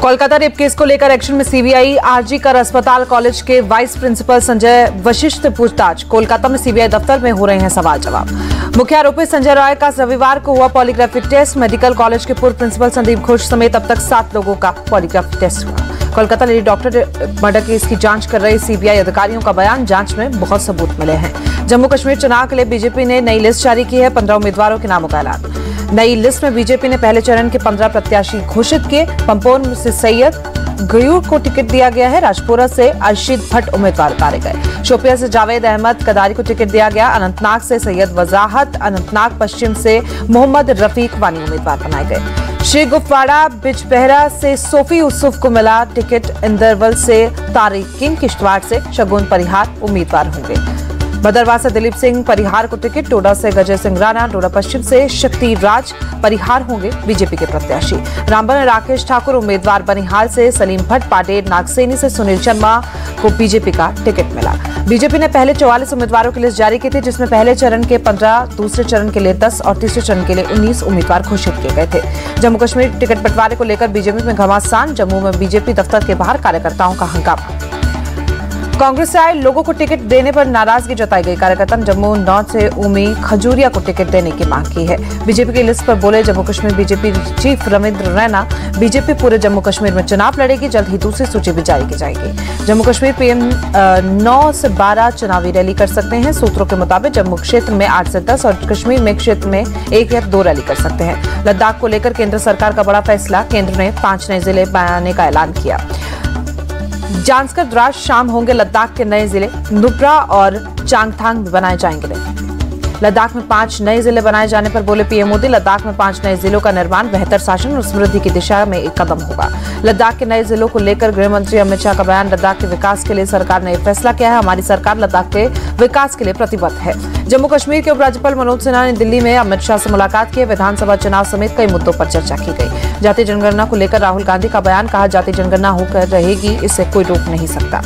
Kolkata rape case को लेकर action में सीबीआई। आरजी कर अस्पताल कॉलेज के वाइस प्रिंसिपल संजय वशिष्ठ पूछताछ। कोलकाता में सीबीआई दफ्तर में हो रहे हैं सवाल जवाब। मुख्य आरोपी संजय रॉय का रविवार को हुआ पॉलीग्राफी टेस्ट। मेडिकल कॉलेज के पूर्व प्रिंसिपल संदीप घोष समेत अब तक 7 लोगों का पॉलीग्राफी टेस्ट हुआ। Kolkata lady doctor murder case की जांच कर रहे सीबीआई अधिकारियों का बयान, जांच में बहुत सबूत मिले हैं। जम्मू कश्मीर चुनाव के लिए बीजेपी ने नई लिस्ट जारी की है। 15 उम्मीदवारों के नामों का ऐलान। नई लिस्ट में बीजेपी ने पहले चरण के 15 प्रत्याशी घोषित किए। पंपोर से सैयद गयूर को टिकट दिया गया है। राजपुरा से अर्शीद भट्ट उम्मीदवार उतारे गए। शोपिया से जावेद अहमद कदारी को टिकट दिया गया। अनंतनाग से सैयद वजाहत, अनंतनाग पश्चिम से मोहम्मद रफीक वानी उम्मीदवार बनाए गए। श्री गुफवाड़ा बिजबहरा से सोफी यूसुफ को मिला टिकट। इंदरवल से तारिक किंग, किश्तवाड़ से शगुन परिहार उम्मीदवार होंगे। भदरवाह से दिलीप सिंह परिहार को टिकट। डोडा से गजय सिंह राणा, डोडा पश्चिम से शक्ति राज परिहार होंगे बीजेपी के प्रत्याशी। रामबन में राकेश ठाकुर उम्मीदवार। बनिहाल से सलीम भट्ट, पाडेर नागसेनी से सुनील शर्मा को बीजेपी का टिकट मिला। बीजेपी ने पहले 44 उम्मीदवारों की लिस्ट जारी की थी, जिसमें पहले चरण के 15, दूसरे चरण के लिए 10 और तीसरे चरण के लिए 19 उम्मीदवार घोषित किए गए थे। जम्मू कश्मीर टिकट बंटवारे को लेकर बीजेपी में घमासान। जम्मू में बीजेपी दफ्तर के बाहर कार्यकर्ताओं का हंगामा। कांग्रेस से आए लोगों को टिकट देने पर नाराजगी जताई गई। कार्यकर्ता ने जम्मू नॉर्थ से उमी खजूरिया को टिकट देने की मांग की है। बीजेपी की लिस्ट पर बोले Jammu Kashmir BJP chief Ravindra Raina, BJP पूरे जम्मू कश्मीर में चुनाव लड़ेगी। जल्द ही दूसरी सूची भी जारी की जाएगी। जम्मू कश्मीर पीएम 9 से 12 चुनावी रैली कर सकते हैं। सूत्रों के मुताबिक जम्मू क्षेत्र में 8 से 10 और कश्मीर में क्षेत्र में 1 या 2 रैली कर सकते हैं। लद्दाख को लेकर केंद्र सरकार का बड़ा फैसला। केंद्र ने 5 नए जिले बनाने का ऐलान किया। जांस्कर, द्रास, शाम होंगे लद्दाख के नए जिले। नुब्रा और चांगथांग भी बनाए जाएंगे। लद्दाख में 5 नए जिले बनाए जाने पर बोले पीएम मोदी, लद्दाख में 5 नए जिलों का निर्माण बेहतर शासन और समृद्धि की दिशा में एक कदम होगा। लद्दाख के नए जिलों को लेकर गृह मंत्री अमित शाह का बयान। लद्दाख के विकास के लिए सरकार ने फैसला किया है। हमारी सरकार लद्दाख के विकास के लिए प्रतिबद्ध है। जम्मू कश्मीर के उपराज्यपाल मनोज सिन्हा ने दिल्ली में अमित शाह से मुलाकात की। विधानसभा चुनाव समेत कई मुद्दों पर चर्चा की गई। जातीय जनगणना को लेकर राहुल गांधी का बयान। कहा जातीय जनगणना होकर रहेगी, इससे कोई रोक नहीं सकता।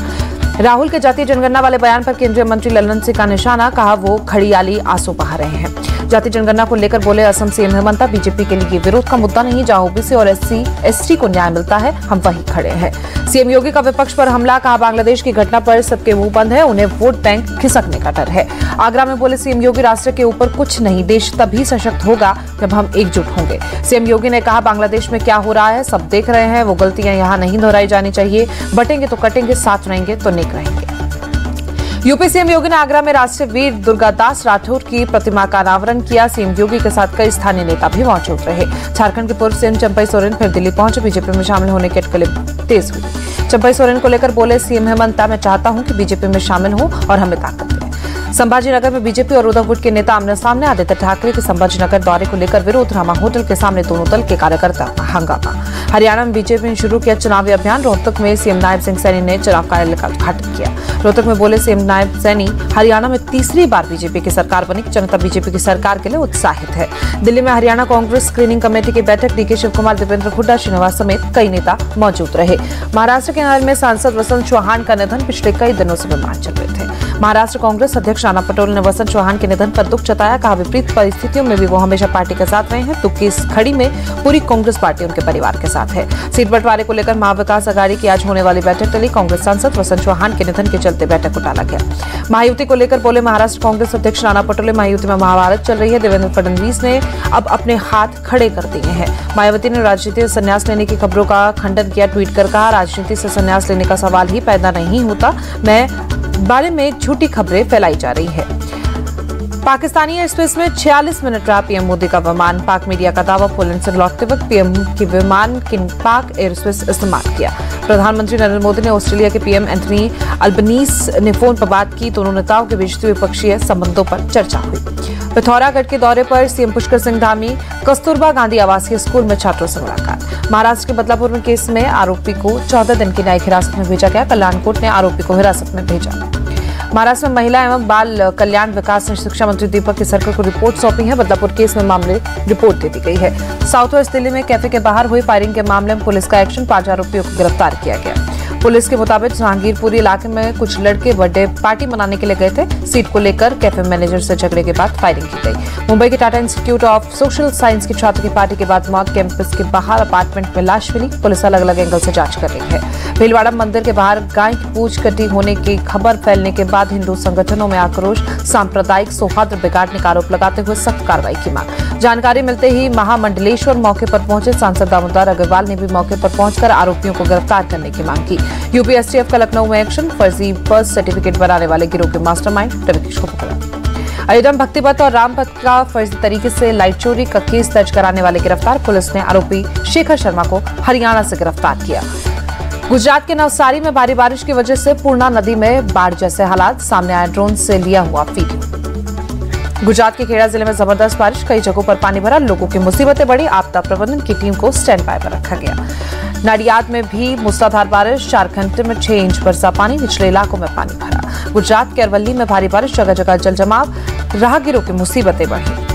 राहुल के जातीय जनगणना वाले बयान पर केंद्रीय मंत्री लल्लन सिंह का निशाना। कहा वो खड़ियाली आंसू बहा रहे हैं। जातीय जनगणना को लेकर बोले असम सीएम हेमंता, बीजेपी के लिए विरोध का मुद्दा नहीं। जहां ओबीसी और एससी एसटी को न्याय मिलता है, हम वहीं खड़े हैं। सीएम योगी का विपक्ष पर हमला। कहा बांग्लादेश की घटना पर सबके मुंह बंद है, उन्हें वोट बैंक खिसकने का डर है। आगरा में बोले सीएम योगी, राष्ट्र के ऊपर कुछ नहीं, देश तभी सशक्त होगा जब हम एकजुट होंगे। सीएम योगी ने कहा बांग्लादेश में क्या हो रहा है सब देख रहे हैं, वो गलतियां यहाँ नहीं दोहराई जानी चाहिए। बटेंगे तो कटेंगे, साथ रहेंगे तो नेक रहेंगे। यूपी सीएम योगी ने आगरा में राष्ट्रीय वीर दुर्गादास राठौर की प्रतिमा का अनावरण किया। सीएम योगी के साथ कई स्थानीय नेता भी मौजूद रहे। झारखंड के पूर्व सीएम चंपई सोरेन फिर दिल्ली पहुंचे। बीजेपी में शामिल होने की अटकलें तेज हुई। चंपई सोरेन को लेकर बोले सीएम हेमंता, मैं चाहता हूं कि बीजेपी में शामिल हो और हमें ताकत दे। संभाजीनगर में बीजेपी और उद्धव गुट के नेता आमने सामने। आदित्य ठाकरे के संभाजीनगर दौरे को लेकर विरोध। रामा होटल के सामने दोनों दल के कार्यकर्ता का हंगामा। हरियाणा में बीजेपी ने शुरू किया चुनावी अभियान। रोहतक में सीएम नायब सिंह सैनी ने चुनाव कार्यालय का उद्घाटन किया। रोहतक में बोले सीएम नायब सैनी, हरियाणा में तीसरी बार बीजेपी की सरकार बनी। जनता बीजेपी की सरकार के लिए उत्साहित है। दिल्ली में हरियाणा कांग्रेस स्क्रीनिंग कमेटी की बैठक। डीके शिवकुमार, दीपेंद्र हुड्डा, श्रीनिवास समेत कई नेता मौजूद रहे। महाराष्ट्र के नहर में सांसद वसंत चौहान का निधन। पिछले कई दिनों से बीमार चल रहे थे। महाराष्ट्र कांग्रेस अध्यक्ष राणा पटोले ने वसंत चौहान के निधन पर दुख जताया। कहा विपरीत परिस्थितियों में भी वो हमेशा पार्टी के साथ रहे हैं। दुख की इस घड़ी में पूरी कांग्रेस पार्टी उनके परिवार के साथ है। सीट बंटवारे को लेकर महाविकास अघाड़ी की आज होने वाली बैठक टली। कांग्रेस सांसद वसंत चौहान के निधन के चलते बैठक को टाला गया। महायुति को लेकर बोले महाराष्ट्र कांग्रेस अध्यक्ष राणा पटोले, महायुति में महाभारत चल रही है। देवेंद्र फडणवीस ने अब अपने हाथ खड़े कर दिए हैं। मायावती ने राजनीति से संन्यास लेने की खबरों का खंडन किया। ट्वीट कर कहा राजनीति से संन्यास लेने का सवाल ही पैदा नहीं होता, मैं बारे में झूठी खबरें फैलाई जा रही है। पाकिस्तानी एयर स्पेस में 46 मिनट रहा पीएम मोदी का विमान। पाक मीडिया का दावा, पोलैंड से लौटते वक्त पीएम के विमान की पाक एयर स्पेस इस्तेमाल किया। प्रधानमंत्री नरेंद्र मोदी ने ऑस्ट्रेलिया के पीएम एंथनी अल्बनीज ने फोन पर बात की। दोनों नेताओं के बीच द्विपक्षीय संबंधों पर चर्चा हुई। पिथौरागढ़ के दौरे पर सीएम पुष्कर सिंह धामी। कस्तूरबा गांधी आवासीय स्कूल में छात्रों से मुलाकात। महाराष्ट्र के बदलापुर में केस में आरोपी को 14 दिन की न्यायिक हिरासत में भेजा गया। कल्याण कोर्ट ने आरोपी को हिरासत में भेजा। महाराष्ट्र में महिला एवं बाल कल्याण विकास ने शिक्षा मंत्री दीपक केसरकर को रिपोर्ट सौंपी है। बदलापुर केस में मामले रिपोर्ट दे दी गई है। साउथ वेस्ट दिल्ली में कैफे के बाहर हुई फायरिंग के मामले में पुलिस का एक्शन। 5 आरोपियों को गिरफ्तार किया गया। पुलिस के मुताबिक जहांगीरपुरी इलाके में कुछ लड़के बर्थडे पार्टी मनाने के लिए गए थे। सीट को लेकर कैफे मैनेजर से झगड़े के बाद फायरिंग की गई। मुंबई के Tata institute of social science के छात्र की पार्टी के बाद मौत। कैंपस के बाहर अपार्टमेंट में लाश मिली। पुलिस अलग अलग एंगल से जांच कर रही है। भीलवाड़ा मंदिर के बाहर गाय की पूंछ कटी होने की खबर फैलने के बाद हिंदू संगठनों में आक्रोश। सांप्रदायिक सौहार्द बिगाड़ने का आरोप लगाते हुए सख्त कार्रवाई की मांग। जानकारी मिलते ही महामंडलेश्वर मौके पर पहुंचे। सांसद दामोदर अग्रवाल ने भी मौके पर पहुंचकर आरोपियों को गिरफ्तार करने की मांग की। यूपी एसटीएफ का लखनऊ में एक्शन। फर्जी बर्थ सर्टिफिकेट बनाने वाले गिरोह के मास्टरमाइंड रविकेश को पकड़ा। अयोध्या भक्ति पथ और राम पथ का फर्जी तरीके से लाइट चोरी का केस दर्ज कराने वाले गिरफ्तार। पुलिस ने आरोपी शेखर शर्मा को हरियाणा से गिरफ्तार किया। गुजरात के नवसारी में भारी बारिश की वजह से पूर्णा नदी में बाढ़ जैसे हालात। सामने आया ड्रोन से लिया हुआ वीडियो। गुजरात के खेड़ा जिले में जबरदस्त बारिश। कई जगहों पर पानी भरा। लोगों की मुसीबतें बढ़ी। आपदा प्रबंधन की टीम को स्टैंड बाय पर रखा गया। नाडियाद में भी मूसलाधार बारिश। 4 घंटे में 6 इंच बरसा पानी। निचले इलाकों में पानी भरा। गुजरात के अरवली में भारी बारिश। जगह जगह जल जमाव। राहगीरों की मुसीबतें बढ़ी।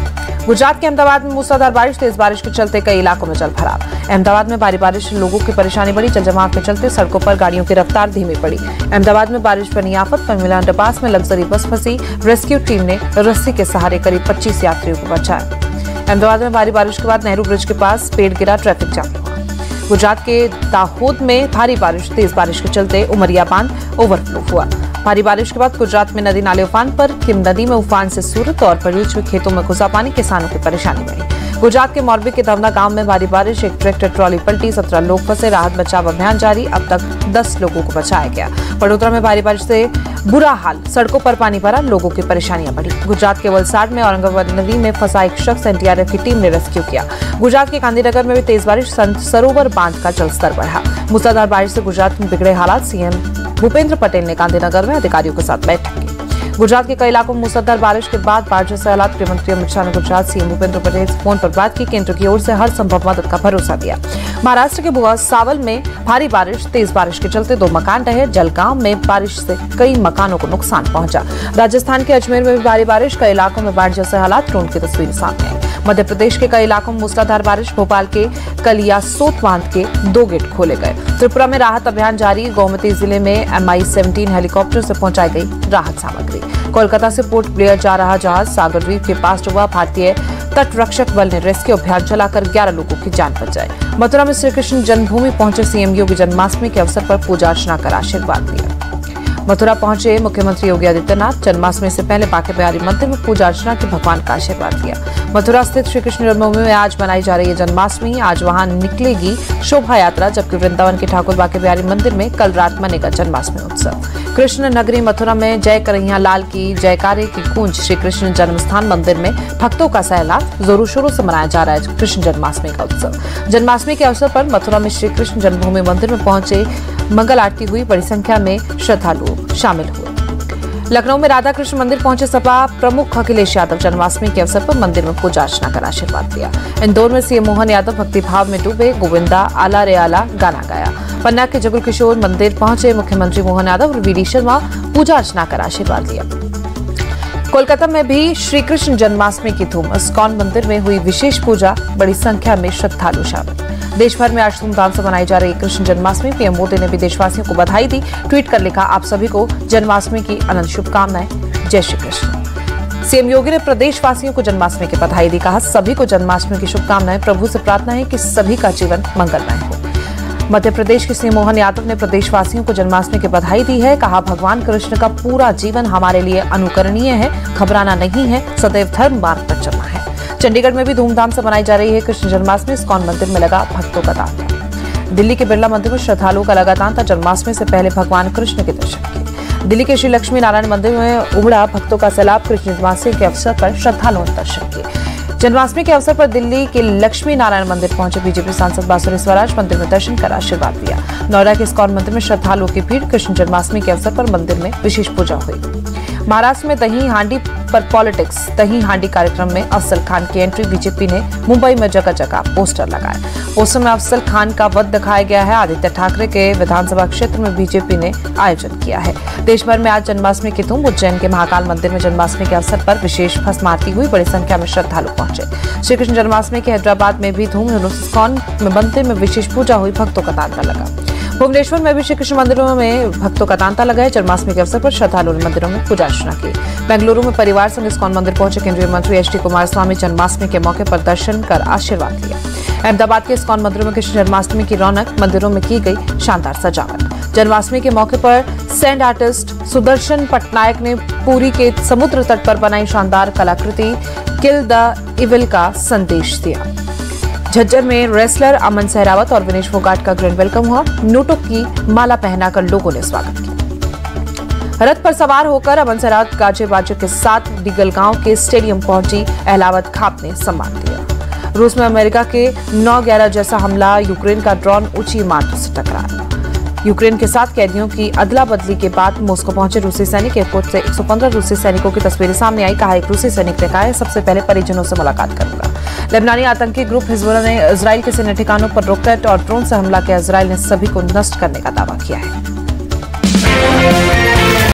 गुजरात के अहमदाबाद में मूसलाधार बारिश। तेज बारिश के चलते कई इलाकों में जल भराव। अहमदाबाद में भारी बारिश से लोगों की परेशानी बढ़ी। जल जमाव के चलते सड़कों पर गाड़ियों की रफ्तार धीमी पड़ी। अहमदाबाद में बारिश बनी आफत। पनवेला अंडरपास में लग्जरी बस फंसी। रेस्क्यू टीम ने रस्सी के सहारे करीब 25 यात्रियों को बचाया। अहमदाबाद में भारी बारिश के बाद नेहरू ब्रिज के पास पेड़ गिरा। ट्रैफिक जाम हुआ। गुजरात के दाहोद में भारी बारिश। तेज बारिश के चलते उमरिया बांध ओवरफ्लो हुआ। भारी बारिश के बाद गुजरात में नदी नाले उफान पर। किम नदी में उफान से सूरत और भरूच में खेतों में घुसा पानी। किसानों की परेशानी बढ़ी। गुजरात के मोरबी के धवना गांव में भारी बारिश। एक ट्रैक्टर ट्रॉली पलटी। 17 लोग फंसे। राहत बचाव अभियान जारी। अब तक 10 लोगों को बचाया गया। वडोदरा में भारी बारिश से बुरा हाल। सड़कों पर पानी भरा। लोगों की परेशानियां बढ़ी। गुजरात के वलसाड में औरंगाबाद नदी में फंसा एक शख्स एनडीआरएफ की टीम ने रेस्क्यू किया। गुजरात के गांधीनगर में भी तेज बारिश। संत सरोवर बांध का जलस्तर बढ़ा। मूसलाधार बारिश से गुजरात में बिगड़े हालात। सीएम भूपेंद्र पटेल ने गांधीनगर में अधिकारियों के साथ बैठक की। गुजरात के कई इलाकों में मूसलाधार बारिश के बाद बाढ़ जैसे हालात। गृह मंत्री अमित शाह ने गुजरात सीएम भूपेंद्र पटेल से फोन पर बात की। केंद्र की ओर से हर संभव मदद का भरोसा दिया। महाराष्ट्र के भुसावल में भारी बारिश। तेज बारिश के चलते 2 मकान ढहे। जलगांव में बारिश से कई मकानों को नुकसान पहुंचा। राजस्थान के अजमेर में भी भारी बारिश। कई इलाकों में बाढ़ जैसे हालात। ड्रोन की तस्वीरें सामने आई। मध्य प्रदेश के कई इलाकों में मूसलाधार बारिश। भोपाल के कलियासोत बांध के 2 गेट खोले गए। त्रिपुरा में राहत अभियान जारी। गोमती जिले में MI-17 हेलीकॉप्टर से पहुंचाई गई राहत सामग्री। कोलकाता से पोर्ट ब्लेयर जा रहा जहाज सागरद्वीप के पास डूबा। भारतीय तटरक्षक बल ने रेस्क्यू अभियान चलाकर 11 लोगों की जान बचाई। मथुरा में श्री कृष्ण जन्मभूमि पहुंचे सीएम योगी। जन्माष्टमी के अवसर पर पूजा अर्चना कर आशीर्वाद दिया। मथुरा पहुंचे मुख्यमंत्री योगी आदित्यनाथ। जन्माष्टमी से पहले बांके बिहारी मंदिर में पूजा अर्चना के भगवान का आशीर्वाद लिया। मथुरा स्थित श्री कृष्ण जन्मभूमि में आज मनाई जा रही है जन्माष्टमी। आज वहां निकलेगी शोभा यात्रा। जबकि वृंदावन के ठाकुर बांके बिहारी मंदिर में कल रात मनेगा जन्माष्टमी उत्सव। कृष्ण नगरी मथुरा में जय कन्हैया लाल की जयकारे की गूंज। श्री कृष्ण जन्मस्थान मंदिर में भक्तों का सैलाब। जोरों शोरों से मनाया जा रहा है कृष्ण जन्माष्टमी का उत्सव। जन्माष्टमी के अवसर पर मथुरा में श्री कृष्ण जन्मभूमि मंदिर में पहुंचे मंगल आरती हुई। बड़ी संख्या में श्रद्धालु शामिल हुए। लखनऊ में राधा कृष्ण मंदिर पहुंचे सपा प्रमुख अखिलेश यादव। जन्माष्टमी के अवसर पर मंदिर में पूजा अर्चना कर आशीर्वाद दिया। इंदौर में सीएम मोहन यादव भक्तिभाव में डूबे। गोविंदा आला रे आला गाना गाया। पन्ना के जगुल किशोर मंदिर पहुंचे मुख्यमंत्री मोहन यादव और वीडी शर्मा पूजा अर्चना कर आशीर्वाद दिया। कोलकाता में भी श्री कृष्ण जन्माष्टमी की धूम। इस्कॉन मंदिर में हुई विशेष पूजा। बड़ी संख्या में श्रद्धालु शामिल। देश भर में आज धूमधाम से मनाई जा रही कृष्ण जन्माष्टमी। पीएम मोदी ने भी देशवासियों को बधाई दी। ट्वीट कर लिखा, आप सभी को जन्माष्टमी की अनंत शुभकामनाएं। जय श्री कृष्ण। सीएम योगी ने प्रदेशवासियों को जन्माष्टमी की बधाई दी। कहा, सभी को जन्माष्टमी की शुभकामनाएं। प्रभु से प्रार्थना है कि सभी का जीवन मंगलमय हो। मध्य प्रदेश के सीएम मोहन यादव ने प्रदेशवासियों को जन्माष्टमी की बधाई दी है। कहा, भगवान कृष्ण का पूरा जीवन हमारे लिए अनुकरणीय है। घबराना नहीं है, सदैव धर्म मार्ग पर चलना है। चंडीगढ़ में भी धूमधाम से मनाई जा रही है कृष्ण जन्माष्टमी। इस्कॉन मंदिर में लगा भक्तों का तांता। दिल्ली के बिरला मंदिर में श्रद्धालुओं का लगा तांता। जन्माष्टमी से पहले भगवान कृष्ण के दर्शन किए। दिल्ली के श्री लक्ष्मी नारायण मंदिर में उमड़ा भक्तों का सैलाब। कृष्ण जन्माष्टमी के अवसर पर श्रद्धालुओं ने दर्शन किए। जन्माष्टमी के अवसर पर दिल्ली के लक्ष्मी नारायण मंदिर पहुंचे बीजेपी सांसद बांसुरी स्वराज। मंदिर में दर्शन कर आशीर्वाद दिया। नोएडा के इस्कॉन मंदिर में श्रद्धालुओं की भीड़। कृष्ण जन्माष्टमी के अवसर पर मंदिर में विशेष पूजा हुई। महाराष्ट्र में दही हांडी पर पॉलिटिक्स। दही हांडी कार्यक्रम में अफजल खान की एंट्री। बीजेपी ने मुंबई में जगह जगह पोस्टर लगाए। पोस्टर में अफजल खान का वध दिखाया गया है। आदित्य ठाकरे के विधानसभा क्षेत्र में बीजेपी ने आयोजन किया है। देश भर में आज जन्माष्टमी की धूम। उज्जैन के महाकाल मंदिर में जन्माष्टमी के अवसर पर विशेष भस्म आरती हुई। बड़ी संख्या में श्रद्धालु पहुंचे। श्री कृष्ण जन्माष्टमी के हैदराबाद में भी धूम। इस्कॉन में मंदिर में विशेष पूजा हुई। भक्तों का तांता लगा। भुवनेश्वर में भी श्री कृष्ण मंदिरों में भक्तों का तांता लगा है। जन्माष्टमी के अवसर पर श्रद्धालुओं ने मंदिरों में पूजा अर्चना की। बेंगलुरु में परिवार संग इस्कॉन मंदिर पहुंचे केंद्रीय मंत्री एच डी कुमारस्वामी जन्माष्टमी के मौके पर दर्शन कर आशीर्वाद लिया। अहमदाबाद के इस्कॉन मंदिरों में कृष्ण जन्माष्टमी की रौनक, मंदिरों में की गई शानदार सजावट। जन्माष्टमी के मौके पर सैंड आर्टिस्ट सुदर्शन पटनायक ने पुरी के समुद्र तट पर बनाई शानदार कलाकृति किल द इविल का संदेश दिया। झज्जर में रेसलर अमन सहरावत और विनेश फोगाट का ग्रैंड वेलकम हुआ। नोटों की माला पहनाकर लोगों ने स्वागत किया। रथ पर सवार होकर अमन सहरावत गाजे बाजे के साथ डिगलगांव के स्टेडियम पहुंची। अहलावत खाप ने सम्मान दिया। रूस में अमेरिका के 9/11 जैसा हमला, यूक्रेन का ड्रोन ऊंची इमारतों से टकराया। यूक्रेन के साथ कैदियों की अदला बदली के बाद मॉस्को पहुंचे रूसी सैनिक। एयरपोर्ट से 115 रूसी सैनिकों की तस्वीरें सामने आई। कहा, एक रूसी सैनिक ने कहा, सबसे पहले परिजनों से मुलाकात करूंगा। लेबनानी आतंकी ग्रुप हिजबुल्लाह ने इजराइल के सैन्य ठिकानों पर रॉकेट और ड्रोन से हमला किया। इजराइल ने सभी को नष्ट करने का दावा किया है।